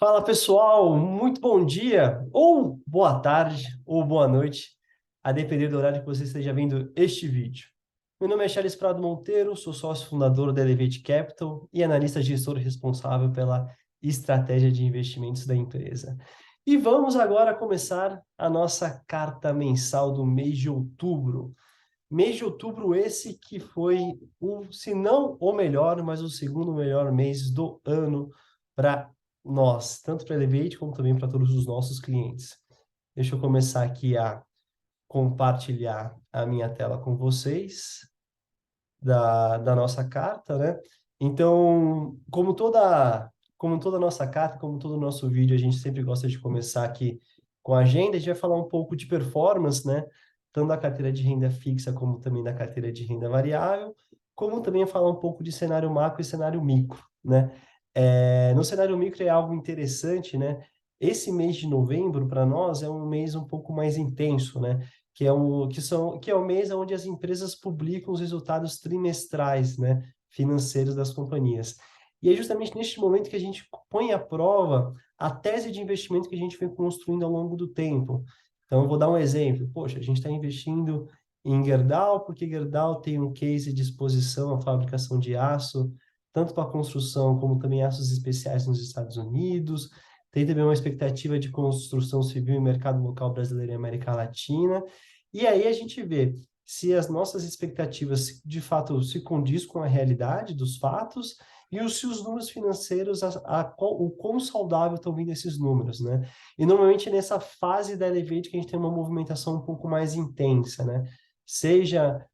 Fala pessoal, muito bom dia, ou boa tarde, ou boa noite, a depender do horário que você esteja vendo este vídeo. Meu nome é Charles Prado Monteiro, sou sócio fundador da Elevate Capital e analista gestor responsável pela estratégia de investimentos da empresa. E vamos agora começar a nossa carta mensal do mês de outubro. Mês de outubro esse que foi se não o melhor, mas o segundo melhor mês do ano para nós, tanto para a Elevate como também para todos os nossos clientes. Deixa eu começar aqui a compartilhar a minha tela com vocês da nossa carta, né? Então, como toda nossa carta, como todo nosso vídeo, a gente sempre gosta de começar aqui com a agenda. A gente vai falar um pouco de performance, né? Tanto da carteira de renda fixa como também da carteira de renda variável, como também falar um pouco de cenário macro e cenário micro, né? No cenário micro é algo interessante, né? Esse mês de novembro, para nós, é um mês um pouco mais intenso, né? Que é o mês onde as empresas publicam os resultados trimestrais, né, financeiros das companhias. E é justamente neste momento que a gente põe à prova a tese de investimento que a gente vem construindo ao longo do tempo. Então, eu vou dar um exemplo. Poxa, a gente está investindo em Gerdau, porque Gerdau tem um case de exposição à fabricação de aço, tanto para construção como também aços especiais nos Estados Unidos. Tem também uma expectativa de construção civil em mercado local brasileiro e América Latina. E aí a gente vê se as nossas expectativas de fato se condiz com a realidade dos fatos se os números financeiros, o quão saudável estão vindo esses números, né? E normalmente nessa fase da Elevate que a gente tem uma movimentação um pouco mais intensa, né? Seja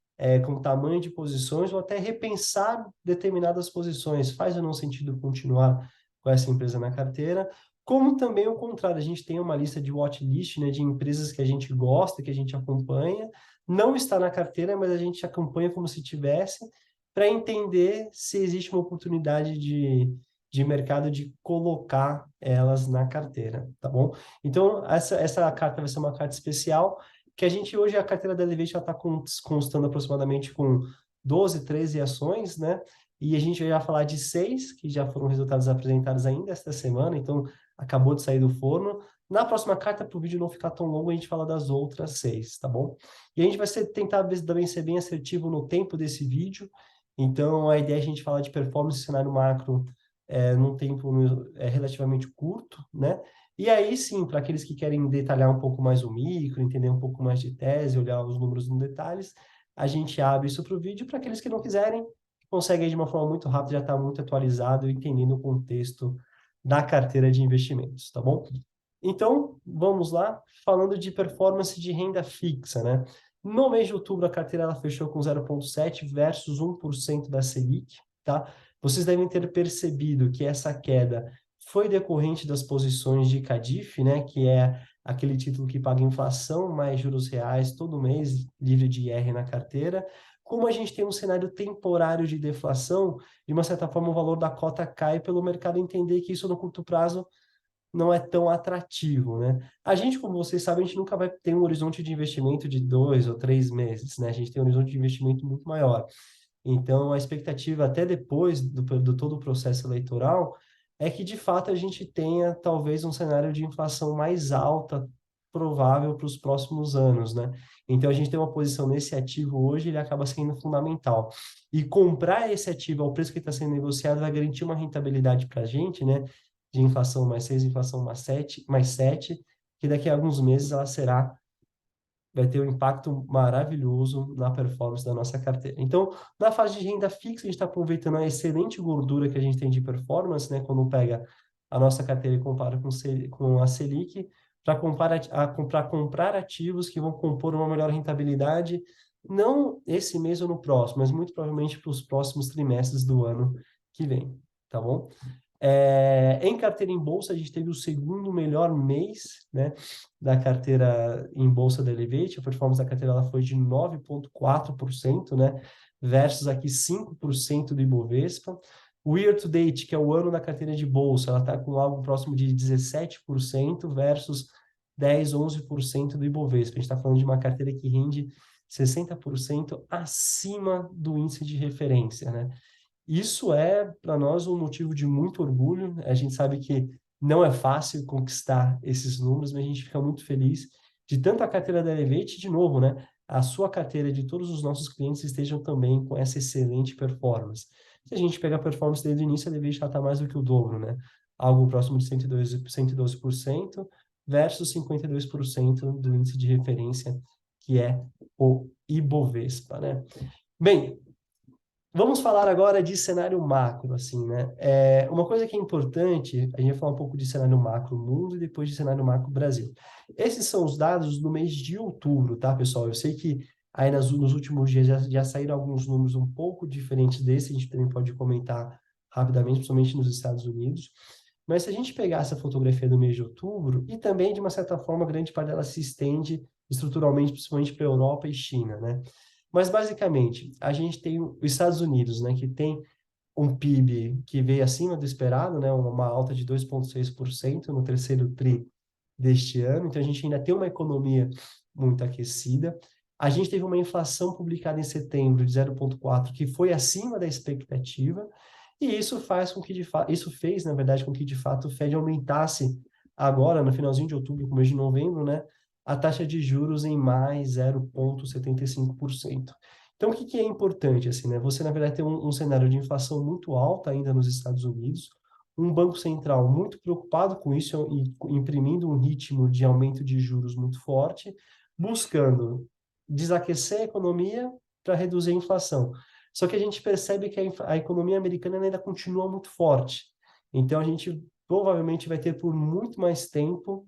com tamanho de posições ou até repensar determinadas posições. Faz ou não sentido continuar com essa empresa na carteira? Como também o contrário, a gente tem uma lista de watchlist, né, de empresas que a gente gosta, que a gente acompanha, não está na carteira, mas a gente acompanha como se tivesse, para entender se existe uma oportunidade de mercado de colocar elas na carteira, tá bom? Então, essa carta vai ser uma carta especial, que a gente hoje, a carteira da Elevate já está constando aproximadamente com 12, 13 ações, né? E a gente vai falar de 6, que já foram resultados apresentados ainda esta semana, então acabou de sair do forno. Na próxima carta, para o vídeo não ficar tão longo, a gente fala das outras 6, tá bom? E a gente vai tentar também ser bem assertivo no tempo desse vídeo. Então, a ideia é a gente falar de performance e cenário macro num tempo relativamente curto, né? E aí sim, para aqueles que querem detalhar um pouco mais o micro, entender um pouco mais de tese, olhar os números no detalhes, a gente abre isso para o vídeo. Para aqueles que não quiserem, conseguem de uma forma muito rápida, já está muito atualizado, entendendo o contexto da carteira de investimentos, tá bom? Então, vamos lá, falando de performance de renda fixa, né? No mês de outubro, a carteira ela fechou com 0,7 versus 1% da Selic, tá? Vocês devem ter percebido que essa queda foi decorrente das posições de Cadif, né? Que é aquele título que paga inflação mais juros reais todo mês, livre de IR na carteira. Como a gente tem um cenário temporário de deflação, de uma certa forma o valor da cota cai pelo mercado entender que isso no curto prazo não é tão atrativo, né? A gente, como vocês sabem, a gente nunca vai ter um horizonte de investimento de 2 ou 3 meses, né? A gente tem um horizonte de investimento muito maior. Então, a expectativa até depois do todo o processo eleitoral é que, de fato, a gente tenha talvez um cenário de inflação mais alta provável para os próximos anos, né? Então, a gente tem uma posição nesse ativo hoje, ele acaba sendo fundamental. E comprar esse ativo ao preço que está sendo negociado vai garantir uma rentabilidade para a gente, né? De inflação mais 6, inflação mais 7, que daqui a alguns meses ela vai ter um impacto maravilhoso na performance da nossa carteira. Então, na fase de renda fixa, a gente está aproveitando a excelente gordura que a gente tem de performance, né? Quando pega a nossa carteira e compara com a Selic, para comprar ativos que vão compor uma melhor rentabilidade, não esse mês ou no próximo, mas muito provavelmente para os próximos trimestres do ano que vem, tá bom? Em carteira em bolsa, a gente teve o segundo melhor mês, né, da carteira em bolsa da Elevate. A performance da carteira ela foi de 9,4%, né, versus aqui 5% do Ibovespa. O year to date, que é o ano da carteira de bolsa, ela está com algo próximo de 17% versus 10, 11% do Ibovespa. A gente está falando de uma carteira que rende 60% acima do índice de referência, né? Isso é, para nós, um motivo de muito orgulho. A gente sabe que Não é fácil conquistar esses números, mas a gente fica muito feliz de tanto a carteira da Elevate, de novo, né? A sua carteira de todos os nossos clientes estejam também com essa excelente performance. Se a gente pegar a performance desde o início, a Elevate já está mais do que o dobro, né? Algo próximo de 112% versus 52% do índice de referência, que é o Ibovespa, né? Bem, vamos falar agora de cenário macro, assim, né? Uma coisa que é importante, a gente vai falar um pouco de cenário macro mundo e depois de cenário macro Brasil. Esses são os dados do mês de outubro, tá, pessoal? Eu sei que aí nos últimos dias já saíram alguns números um pouco diferentes desse, a gente também pode comentar rapidamente, principalmente nos Estados Unidos. Mas se a gente pegar essa fotografia do mês de outubro, e também, de uma certa forma, grande parte dela se estende estruturalmente, principalmente para a Europa e China, né? Mas, basicamente, a gente tem os Estados Unidos, né, que tem um PIB que veio acima do esperado, né, uma alta de 2,6% no terceiro tri deste ano. Então, a gente ainda tem uma economia muito aquecida. A gente teve uma inflação publicada em setembro de 0,4%, que foi acima da expectativa, e isso faz com que, isso fez, na verdade, com que, de fato, o Fed aumentasse agora, no finalzinho de outubro, começo de novembro, né, a taxa de juros em mais 0,75%. Então, o que que é importante, assim, né? Você, na verdade, tem um cenário de inflação muito alta ainda nos Estados Unidos, um banco central muito preocupado com isso e imprimindo um ritmo de aumento de juros muito forte, buscando desaquecer a economia para reduzir a inflação. Só que a gente percebe que a economia americana ainda continua muito forte. Então, a gente provavelmente vai ter por muito mais tempo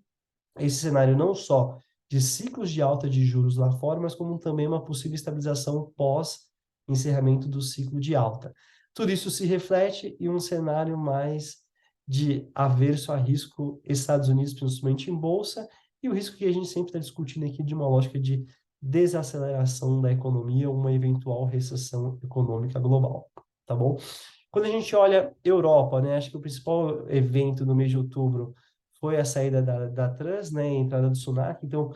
esse cenário não só de ciclos de alta de juros lá fora, mas como também uma possível estabilização pós encerramento do ciclo de alta. Tudo isso se reflete em um cenário mais de averso a risco Estados Unidos, principalmente em bolsa, e o risco que a gente sempre está discutindo aqui de uma lógica de desaceleração da economia, uma eventual recessão econômica global, tá bom? Quando a gente olha Europa, né, acho que o principal evento no mês de outubro foi a saída da Trans, né, a entrada do Sunak. Então,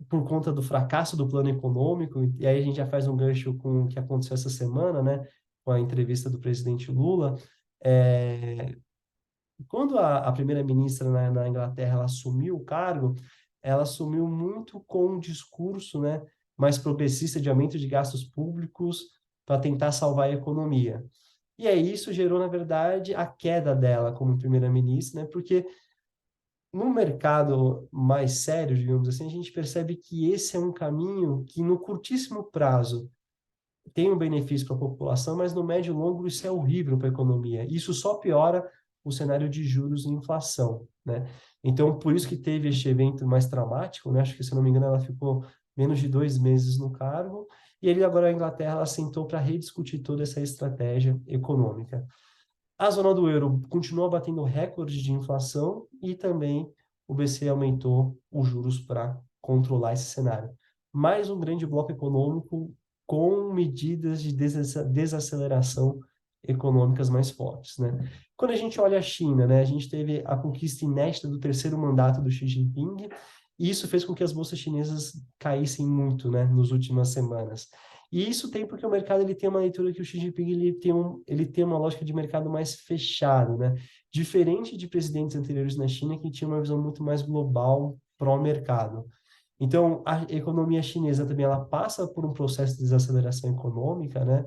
por conta do fracasso do plano econômico, e aí a gente já faz um gancho com o que aconteceu essa semana, né, com a entrevista do presidente Lula, quando a primeira-ministra na Inglaterra ela assumiu o cargo, ela assumiu muito com um discurso, né, mais progressista de aumento de gastos públicos para tentar salvar a economia. E aí isso gerou, na verdade, a queda dela como primeira-ministra, né, porque no mercado mais sério, digamos assim, a gente percebe que esse é um caminho que, no curtíssimo prazo, tem um benefício para a população, mas no médio e longo isso é horrível para a economia. Isso só piora o cenário de juros e inflação, né? Então, por isso que teve este evento mais traumático, né? Acho que, se não me engano, ela ficou menos de 2 meses no cargo, e ele agora, a Inglaterra, ela sentou para rediscutir toda essa estratégia econômica. A zona do euro continua batendo recorde de inflação e também o BCE aumentou os juros para controlar esse cenário. Mais um grande bloco econômico com medidas de desaceleração econômicas mais fortes, né? Quando a gente olha a China, né, a gente teve a conquista inédita do terceiro mandato do Xi Jinping, e isso fez com que as bolsas chinesas caíssem muito, né, nas últimas semanas. E isso tem porque o mercado ele tem uma leitura que o Xi Jinping ele tem uma lógica de mercado mais fechado, né? Diferente de presidentes anteriores na China que tinham uma visão muito mais global pró-mercado. Então, a economia chinesa também ela passa por um processo de desaceleração econômica, né?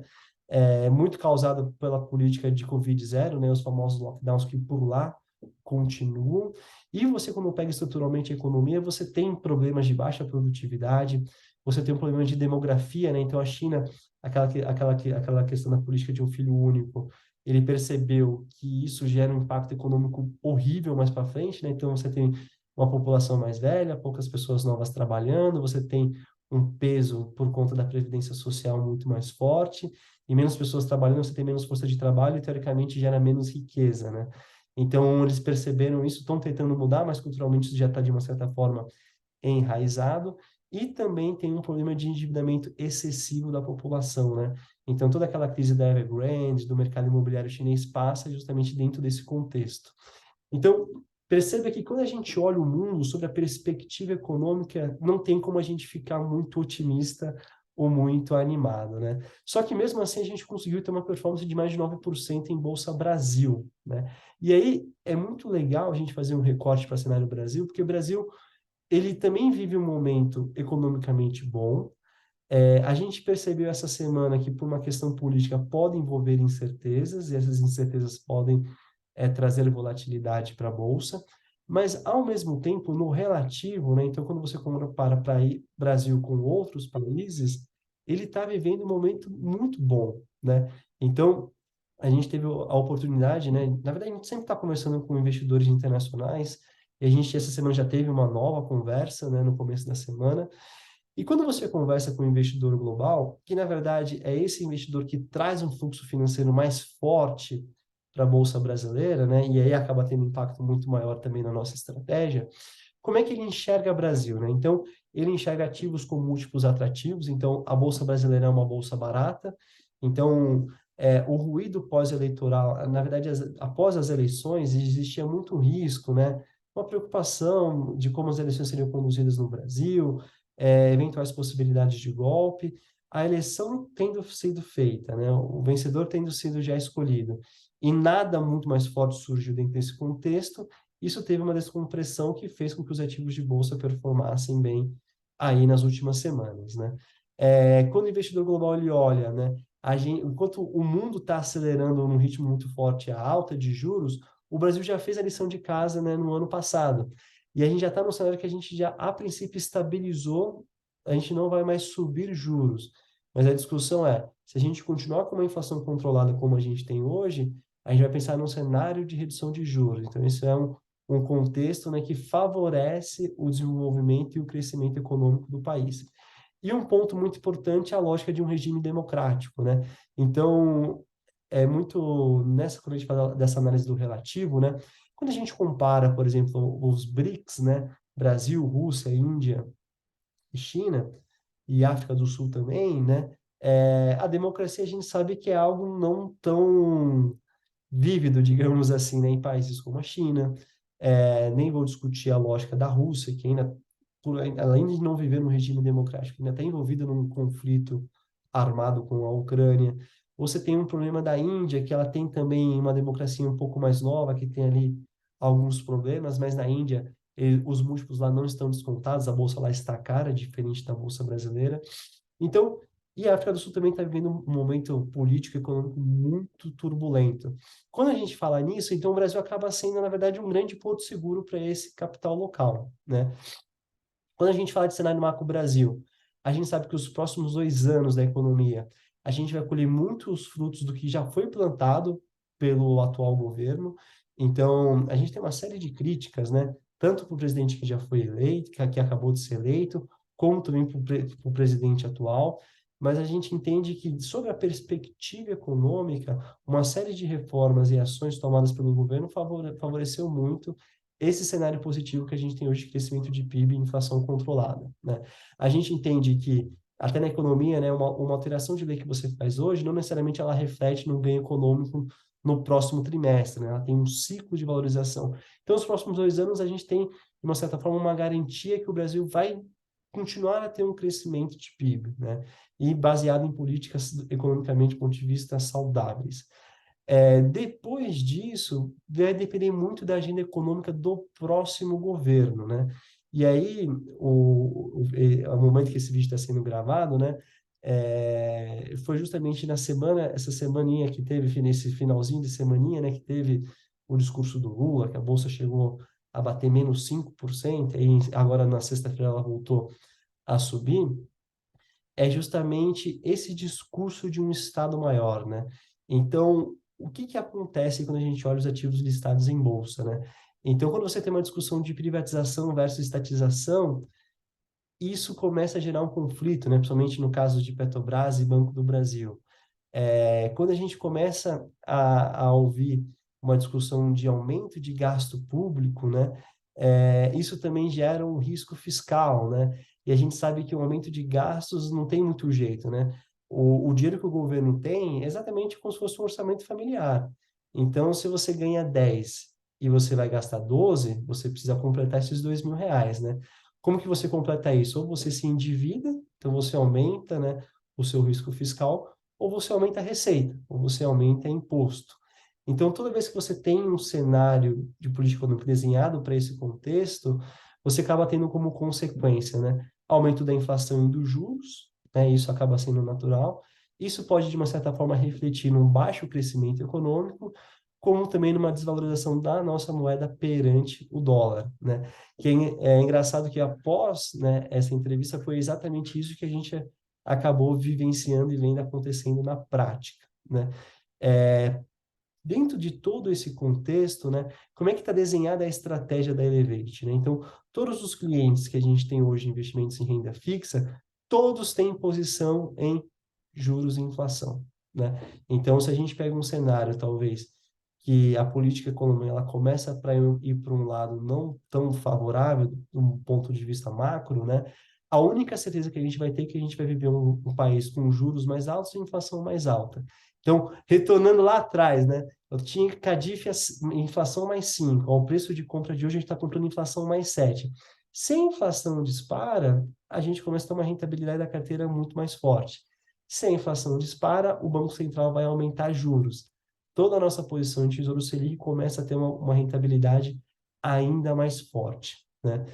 Muito causado pela política de Covid-0, né? Os famosos lockdowns que por lá continuam. E você, quando pega estruturalmente a economia, você tem problemas de baixa produtividade, você tem um problema de demografia, né? Então, a China, aquela questão da política de um filho único, ele percebeu que isso gera um impacto econômico horrível mais para frente, né? Então, você tem uma população mais velha, poucas pessoas novas trabalhando, você tem um peso por conta da previdência social muito mais forte, e menos pessoas trabalhando, você tem menos força de trabalho e, teoricamente, gera menos riqueza, né? Então, eles perceberam isso, estão tentando mudar, mas culturalmente isso já está, de uma certa forma, enraizado, e também tem um problema de endividamento excessivo da população, né? Então, toda aquela crise da Evergrande, do mercado imobiliário chinês, passa justamente dentro desse contexto. Então, perceba que quando a gente olha o mundo sobre a perspectiva econômica, não tem como a gente ficar muito otimista ou muito animado, né? Só que mesmo assim a gente conseguiu ter uma performance de mais de 9% em Bolsa Brasil, né? E aí é muito legal a gente fazer um recorte para o cenário Brasil, porque o Brasil ele também vive um momento economicamente bom. A gente percebeu essa semana que, por uma questão política, pode envolver incertezas, e essas incertezas podem trazer volatilidade para a Bolsa, mas, ao mesmo tempo, no relativo, né, então, quando você compara para Brasil com outros países, ele está vivendo um momento muito bom, né? Então, a gente teve a oportunidade, né? Na verdade, a gente sempre está conversando com investidores internacionais, e a gente, essa semana, já teve uma nova conversa, né, no começo da semana, e quando você conversa com um investidor global, que na verdade é esse investidor que traz um fluxo financeiro mais forte para a Bolsa Brasileira, né? E aí acaba tendo um impacto muito maior também na nossa estratégia. Como é que ele enxerga o Brasil, né? Então, ele enxerga ativos com múltiplos atrativos. Então, a Bolsa Brasileira é uma bolsa barata. Então, o ruído pós-eleitoral, na verdade, após as eleições, existia muito risco, né? Uma preocupação de como as eleições seriam conduzidas no Brasil, eventuais possibilidades de golpe, a eleição tendo sido feita, né? O vencedor tendo sido já escolhido, e nada muito mais forte surgiu dentro desse contexto, isso teve uma descompressão que fez com que os ativos de bolsa performassem bem aí nas últimas semanas, né? Quando o investidor global ele olha, né, enquanto o mundo está acelerando num ritmo muito forte a alta de juros, o Brasil já fez a lição de casa, né, no ano passado. E a gente já está no cenário que a gente já, a princípio, estabilizou, a gente não vai mais subir juros. Mas a discussão é, se a gente continuar com uma inflação controlada como a gente tem hoje, a gente vai pensar num cenário de redução de juros. Então, isso é um contexto, né, que favorece o desenvolvimento e o crescimento econômico do país. E um ponto muito importante é a lógica de um regime democrático, né? Então, é muito quando a gente fala dessa análise do relativo, né? Quando a gente compara, por exemplo, os BRICS, né? Brasil, Rússia, Índia e China, e África do Sul também, né? A democracia a gente sabe que é algo não tão vívido, digamos assim, né, em países como a China. Nem vou discutir a lógica da Rússia, que ainda, além de não viver num regime democrático, ainda está envolvida num conflito armado com a Ucrânia. Você tem um problema da Índia, que ela tem também uma democracia um pouco mais nova, que tem ali alguns problemas, mas na Índia os múltiplos lá não estão descontados, a bolsa lá está cara, diferente da bolsa brasileira. Então, e a África do Sul também está vivendo um momento político e econômico muito turbulento. Quando a gente fala nisso, então o Brasil acaba sendo, na verdade, um grande porto seguro para esse capital local, né? Quando a gente fala de cenário macro Brasil, a gente sabe que os próximos 2 anos da economia, a gente vai colher muitos frutos do que já foi plantado pelo atual governo. Então, a gente tem uma série de críticas, né? Tanto para o presidente que já foi eleito, que acabou de ser eleito, como também para o presidente atual. Mas a gente entende que, sobre a perspectiva econômica, uma série de reformas e ações tomadas pelo governo favoreceu muito esse cenário positivo que a gente tem hoje de crescimento de PIB e inflação controlada, né? A gente entende que, até na economia, né, uma alteração de lei que você faz hoje, não necessariamente ela reflete no ganho econômico no próximo trimestre, né? Ela tem um ciclo de valorização. Então, nos próximos 2 anos, a gente tem, de uma certa forma, uma garantia que o Brasil vai continuar a ter um crescimento de PIB, né? E baseado em políticas economicamente, do ponto de vista, saudáveis. Depois disso, vai depender muito da agenda econômica do próximo governo, né? E aí, o momento que esse vídeo está sendo gravado, né? Foi justamente na semana, essa semaninha que teve, nesse finalzinho de semaninha, né? Que teve o discurso do Lula, que a Bolsa chegou a bater menos 5%, e agora na sexta-feira ela voltou a subir. É justamente esse discurso de um Estado maior, né? Então, o que que acontece quando a gente olha os ativos listados em bolsa, né? Então, quando você tem uma discussão de privatização versus estatização, isso começa a gerar um conflito, né? Principalmente no caso de Petrobras e Banco do Brasil. Quando a gente começa a ouvir uma discussão de aumento de gasto público, né, isso também gera um risco fiscal, né? E a gente sabe que o aumento de gastos não tem muito jeito, né? O dinheiro que o governo tem é exatamente como se fosse um orçamento familiar. Então, se você ganha 10 e você vai gastar 12, você precisa completar esses R$ 2.000, né? Como que você completa isso? Ou você se endivida, Então, você aumenta, né, o seu risco fiscal, ou você aumenta a receita, ou você aumenta imposto. Então, toda vez que você tem um cenário de política econômica desenhado para esse contexto, você acaba tendo como consequência, né, aumento da inflação e dos juros, né, isso acaba sendo natural. Isso pode, de uma certa forma, refletir num baixo crescimento econômico, como também numa desvalorização da nossa moeda perante o dólar, né? Que é engraçado que após, né, essa entrevista foi exatamente isso que a gente acabou vivenciando e vendo acontecendo na prática, né? É, dentro de todo esse contexto, né, como é que está desenhada a estratégia da Elevate, né? Então, todos os clientes que a gente tem hoje, investimentos em renda fixa, todos têm posição em juros e inflação, né? Então, se a gente pega um cenário, talvez, que a política econômica ela começa para ir para um lado não tão favorável, de um ponto de vista macro, né? A única certeza que a gente vai ter é que a gente vai viver um país com juros mais altos e inflação mais alta. Então, retornando lá atrás, né? Eu tinha Cadif inflação mais 5. Ao preço de compra de hoje, a gente está comprando inflação mais 7. Se a inflação dispara, a gente começa a ter uma rentabilidade da carteira muito mais forte. Se a inflação dispara, o Banco Central vai aumentar juros. Toda a nossa posição de Tesouro Selic começa a ter uma rentabilidade ainda mais forte, né?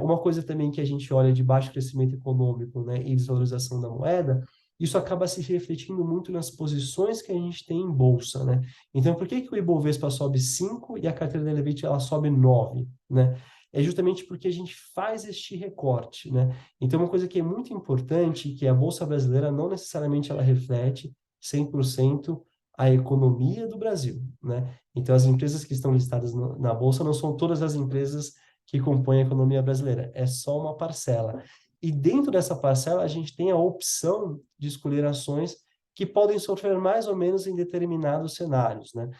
Uma coisa também que a gente olha de baixo crescimento econômico, né, e desvalorização da moeda, isso acaba se refletindo muito nas posições que a gente tem em bolsa, né? Então, por que que o Ibovespa sobe 5 e a carteira da Elevate ela sobe 9, né? É justamente porque a gente faz este recorte, né? Então, uma coisa que é muito importante, que a Bolsa Brasileira não necessariamente ela reflete 100% a economia do Brasil, né? Então, as empresas que estão listadas na Bolsa não são todas as empresas que compõem a economia brasileira, é só uma parcela. E dentro dessa parcela, a gente tem a opção de escolher ações que podem sofrer mais ou menos em determinados cenários, né?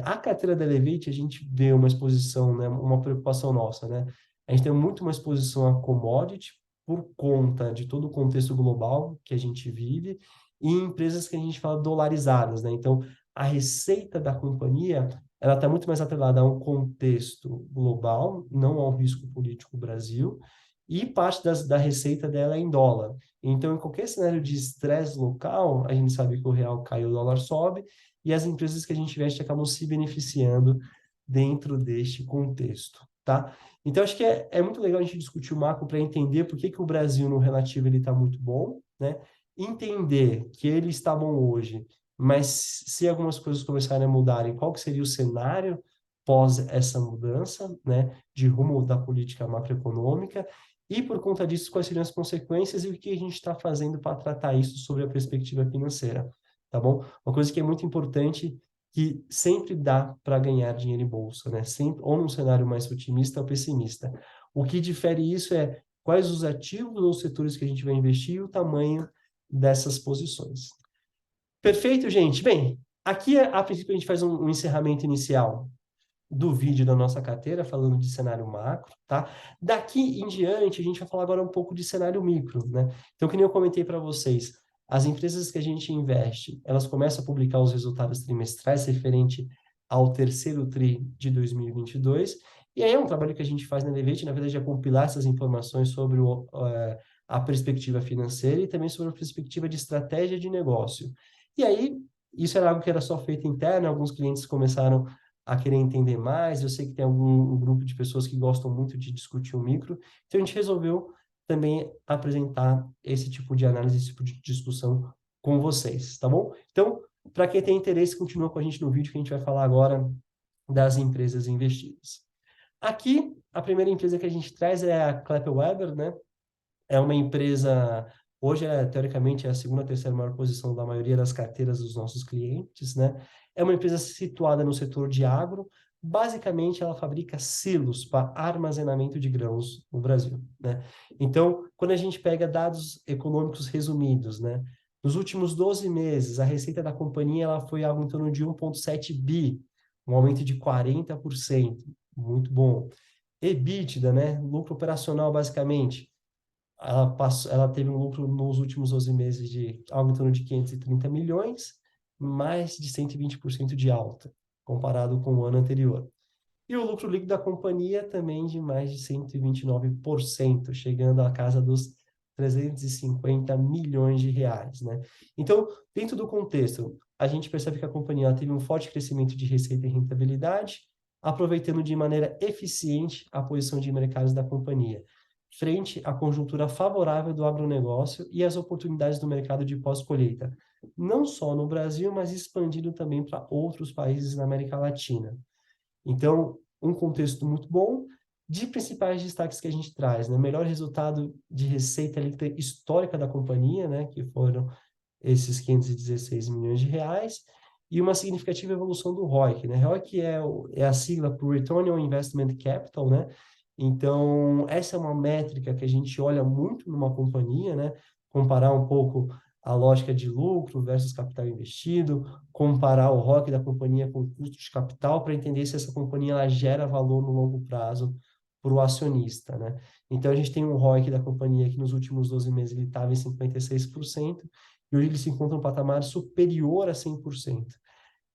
A carteira da Elevate, a gente vê uma exposição, né, uma preocupação nossa, né? A gente tem muito uma exposição a commodity por conta de todo o contexto global que a gente vive e em empresas que a gente fala dolarizadas, né? Então, a receita da companhia, ela está muito mais atrelada a um contexto global, não ao risco político Brasil, e parte da receita dela é em dólar. Então, em qualquer cenário de estresse local, a gente sabe que o real cai, o dólar sobe, e as empresas que a gente investe acabam se beneficiando dentro deste contexto, tá? Então, acho que é muito legal a gente discutir o macro para entender por que que o Brasil, no relativo, ele está muito bom, né? Entender que ele está bom hoje, mas se algumas coisas começarem a mudarem, qual que seria o cenário pós essa mudança, né, de rumo da política macroeconômica, e por conta disso, quais seriam as consequências e o que a gente está fazendo para tratar isso sobre a perspectiva financeira, tá bom? Uma coisa que é muito importante, que sempre dá para ganhar dinheiro em bolsa, né? Sempre, ou num cenário mais otimista ou pessimista. O que difere isso é quais os ativos ou setores que a gente vai investir e o tamanho dessas posições. Perfeito, gente? Bem, aqui a princípio a gente faz um encerramento inicial do vídeo da nossa carteira, falando de cenário macro, tá? Daqui em diante, a gente vai falar agora um pouco de cenário micro, né? Então, que nem eu comentei para vocês, as empresas que a gente investe, elas começam a publicar os resultados trimestrais referente ao terceiro tri de 2022, e aí é um trabalho que a gente faz na Elevate, na verdade, é compilar essas informações sobre a perspectiva financeira e também sobre a perspectiva de estratégia de negócio. E aí, isso era algo que era só feito interno, alguns clientes começaram a querer entender mais. Eu sei que tem um grupo de pessoas que gostam muito de discutir o micro, então a gente resolveu também apresentar esse tipo de análise, esse tipo de discussão com vocês, tá bom? Então, para quem tem interesse, continua com a gente no vídeo que a gente vai falar agora das empresas investidas. Aqui, a primeira empresa que a gente traz é a Klepper-Weber, né? É uma empresa, hoje, teoricamente, é a segunda, terceira maior posição da maioria das carteiras dos nossos clientes, né? É uma empresa situada no setor de agro. Basicamente, ela fabrica silos para armazenamento de grãos no Brasil, né? Então, quando a gente pega dados econômicos resumidos, né? Nos últimos 12 meses, a receita da companhia ela foi algo em torno de 1,7 bi, um aumento de 40%, muito bom. EBITDA, né? Lucro operacional, basicamente, ela teve um lucro nos últimos 12 meses de algo em torno de 530 milhões, mais de 120% de alta, comparado com o ano anterior. E o lucro líquido da companhia também de mais de 129%, chegando à casa dos 350 milhões de reais, né? Então, dentro do contexto, a gente percebe que a companhia ela teve um forte crescimento de receita e rentabilidade, aproveitando de maneira eficiente a posição de mercados da companhia, frente à conjuntura favorável do agronegócio e às oportunidades do mercado de pós-colheita, não só no Brasil, mas expandindo também para outros países na América Latina. Então, um contexto muito bom. De principais destaques que a gente traz, né? Melhor resultado de receita líquida histórica da companhia, né? Que foram esses 516 milhões de reais, e uma significativa evolução do ROIC, né? ROIC é a sigla para o Return on Investment Capital, né? Então, essa é uma métrica que a gente olha muito numa companhia, né? Comparar um pouco a lógica de lucro versus capital investido, comparar o ROIC da companhia com o custo de capital para entender se essa companhia ela gera valor no longo prazo para o acionista, né? Então, a gente tem um ROIC da companhia que nos últimos 12 meses ele estava em 56%, e hoje ele se encontra um patamar superior a 100%.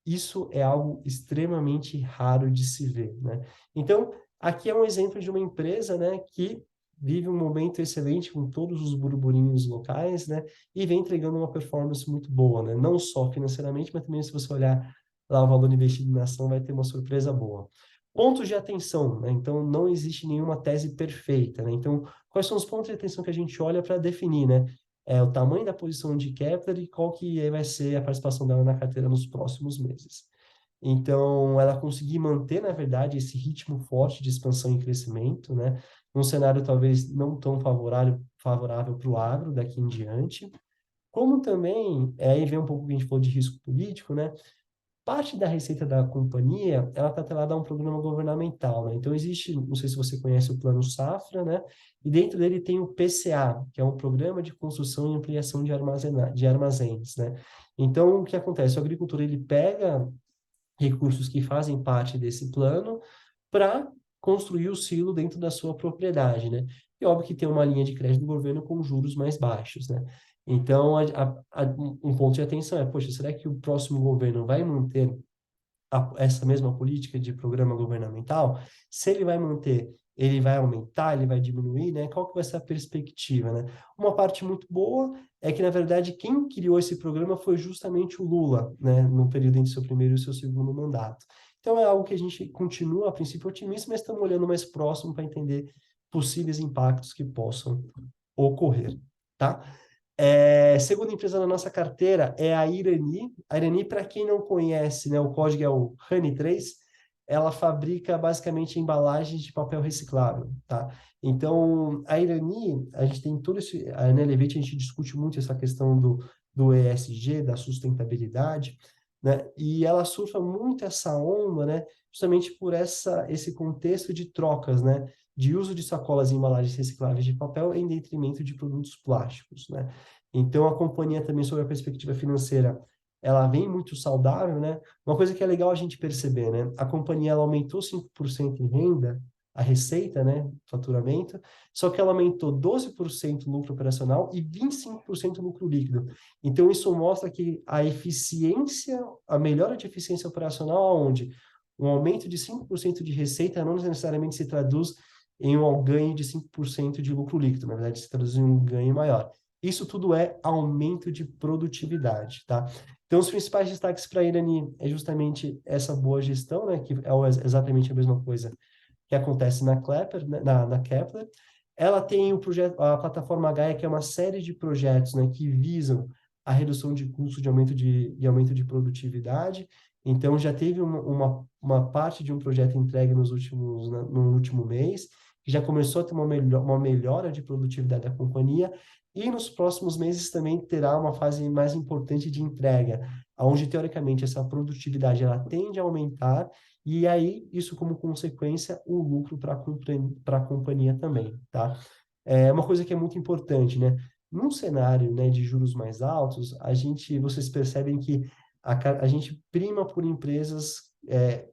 Isso é algo extremamente raro de se ver, né? Então, aqui é um exemplo de uma empresa, né, que vive um momento excelente com todos os burburinhos locais, né, e vem entregando uma performance muito boa, né? Não só financeiramente, mas também se você olhar lá o valor investido na ação, vai ter uma surpresa boa. Pontos de atenção, né? Então, não existe nenhuma tese perfeita, né? Então, quais são os pontos de atenção que a gente olha para definir, né? O tamanho da posição de Kepler e qual que vai ser a participação dela na carteira nos próximos meses. Então, ela conseguir manter, na verdade, esse ritmo forte de expansão e crescimento, né? Num cenário talvez não tão favorável para o agro daqui em diante. Como também, aí vem um pouco que a gente falou de risco político, né? Parte da receita da companhia, ela está atrelada a um programa governamental, né? Então, existe, não sei se você conhece o Plano Safra, né? E dentro dele tem o PCA, que é um Programa de Construção e Ampliação de Armazéns, né? Então, o que acontece? O agricultor, ele pega recursos que fazem parte desse plano para construir o silo dentro da sua propriedade, né? E óbvio que tem uma linha de crédito do governo com juros mais baixos, né? Então, um ponto de atenção é, poxa, será que o próximo governo vai manter essa mesma política de programa governamental? Se ele vai manter, ele vai aumentar, ele vai diminuir, né? Qual que vai ser a perspectiva, né? Uma parte muito boa é que, na verdade, quem criou esse programa foi justamente o Lula, né? No período entre seu primeiro e seu segundo mandato. Então, é algo que a gente continua, a princípio, otimista, mas estamos olhando mais próximo para entender possíveis impactos que possam ocorrer, tá? Segunda empresa da nossa carteira é a Irani. A Irani, para quem não conhece, né, o código é o RANI3, ela fabrica basicamente embalagens de papel reciclável, tá? Então, a Irani, a gente tem todo esse... Na Elevate a gente discute muito essa questão do ESG, da sustentabilidade, né? E ela surfa muito essa onda, né? Justamente por esse contexto de trocas, né? De uso de sacolas e embalagens recicláveis de papel em detrimento de produtos plásticos, né? Então, a companhia também, sob a perspectiva financeira, ela vem muito saudável, né? Uma coisa que é legal a gente perceber, né? A companhia, ela aumentou 5% em renda, a receita, né? Faturamento, só que ela aumentou 12% lucro operacional e 25% lucro líquido. Então, isso mostra que a eficiência, a melhora de eficiência operacional, onde um aumento de 5% de receita não necessariamente se traduz em um ganho de 5% de lucro líquido, na verdade, se traduz em um ganho maior. Isso tudo é aumento de produtividade, tá? Então, os principais destaques para a Irani é justamente essa boa gestão, né, que é exatamente a mesma coisa que acontece na Kepler, né, na Kepler. Ela tem o projeto, a plataforma Gaia, que é uma série de projetos, né, que visam a redução de custo de aumento de produtividade. Então, já teve uma parte de um projeto entregue no último mês, que já começou a ter uma melhora de produtividade da companhia, e nos próximos meses também terá uma fase mais importante de entrega, onde, teoricamente, essa produtividade ela tende a aumentar, e aí, isso como consequência, o lucro para a companhia também, tá? É uma coisa que é muito importante, né? Num cenário, né, de juros mais altos, vocês percebem que a gente prima por empresas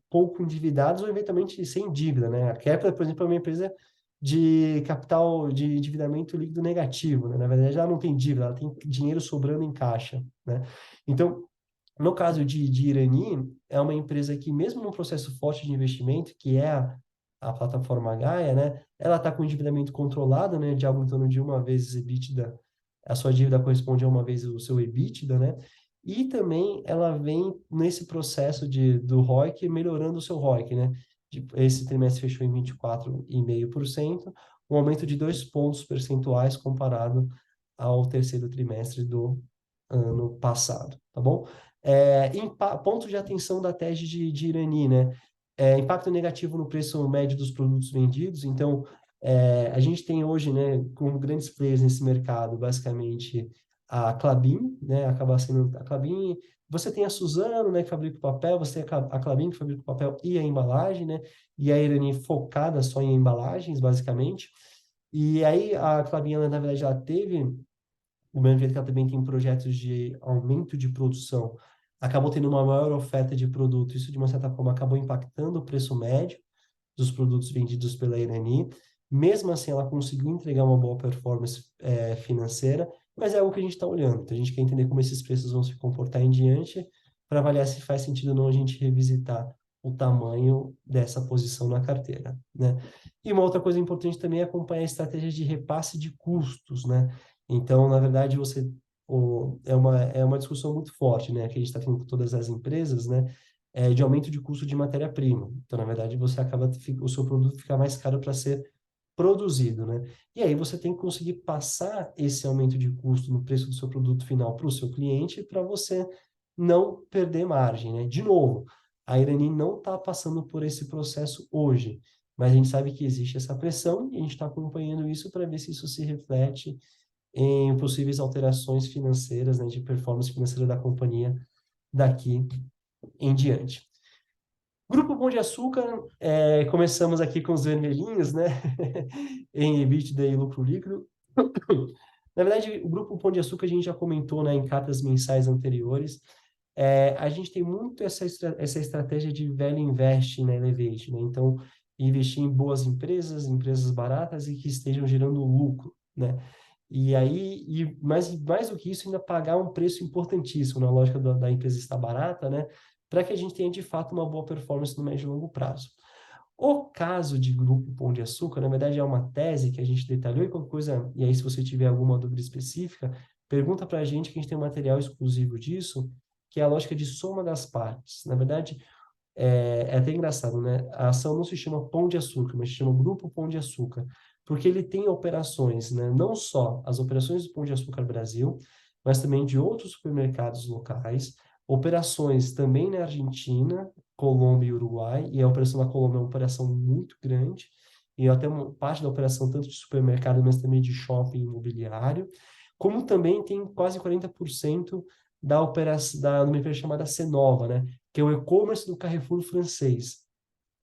pouco endividadas ou eventualmente sem dívida, né? A Kepler, por exemplo, é uma empresa de capital de endividamento líquido negativo, né? Na verdade, ela não tem dívida, ela tem dinheiro sobrando em caixa, né? Então, no caso de Irani, é uma empresa que, mesmo num processo forte de investimento, que é a plataforma Gaia, né? Ela está com endividamento controlado, né? De algo em torno de uma vez EBITDA, a sua dívida corresponde a uma vez o seu EBITDA, né? E também ela vem nesse processo do ROIC, melhorando o seu ROIC, né? Esse trimestre fechou em 24,5%, um aumento de 2 pontos percentuais comparado ao terceiro trimestre do ano passado, tá bom? Ponto de atenção da tese de Irani, né? Impacto negativo no preço médio dos produtos vendidos. Então, a gente tem hoje, né, como grandes players nesse mercado, basicamente a Klabin, né, acaba sendo a Klabin. Você tem a Suzano, né, que fabrica o papel, você tem a Klabin, que fabrica o papel e a embalagem, né, e a Irani focada só em embalagens, basicamente. E aí a Klabin, ela, na verdade, ela teve do mesmo jeito que ela também tem projetos de aumento de produção, acabou tendo uma maior oferta de produto. Isso, de uma certa forma, acabou impactando o preço médio dos produtos vendidos pela Irani. Mesmo assim, ela conseguiu entregar uma boa performance financeira, mas é algo que a gente está olhando. Então, a gente quer entender como esses preços vão se comportar em diante, para avaliar se faz sentido ou não a gente revisitar o tamanho dessa posição na carteira, né? E uma outra coisa importante também é acompanhar a estratégia de repasse de custos, né? Então, na verdade, é uma discussão muito forte, né, que a gente está tendo com todas as empresas, né, de aumento de custo de matéria-prima. Então, na verdade, o seu produto fica mais caro para ser produzido, né? E aí você tem que conseguir passar esse aumento de custo no preço do seu produto final para o seu cliente para você não perder margem, né? De novo, a Irani não está passando por esse processo hoje, mas a gente sabe que existe essa pressão e a gente está acompanhando isso para ver se isso se reflete em possíveis alterações financeiras, né, de performance financeira da companhia daqui em diante. Grupo Pão de Açúcar, começamos aqui com os vermelhinhos, né, em EBITDA e lucro líquido. Na verdade, o Grupo Pão de Açúcar a gente já comentou, né, em cartas mensais anteriores. A gente tem muito essa estratégia de value invest, né, elevate, né? Então, investir em boas empresas, empresas baratas e que estejam gerando lucro, né? E aí, mais do que isso, ainda pagar um preço importantíssimo na lógica da empresa estar barata, né? Para que a gente tenha, de fato, uma boa performance no médio e longo prazo. O caso de Grupo Pão de Açúcar, na verdade, é uma tese que a gente detalhou e qualquer coisa, e aí se você tiver alguma dúvida específica, pergunta para a gente que a gente tem um material exclusivo disso, que é a lógica de soma das partes. Na verdade, é até engraçado, né? A ação não se chama Pão de Açúcar, mas se chama Grupo Pão de Açúcar, porque ele tem operações, né? Não só as operações do Pão de Açúcar Brasil, mas também de outros supermercados locais, operações também na Argentina, Colômbia e Uruguai, e a operação na Colômbia é uma operação muito grande, e até uma parte da operação tanto de supermercado, mas também de shopping imobiliário, como também tem quase 40% da operação de uma empresa chamada Cenova, né? Que é o e-commerce do Carrefour francês.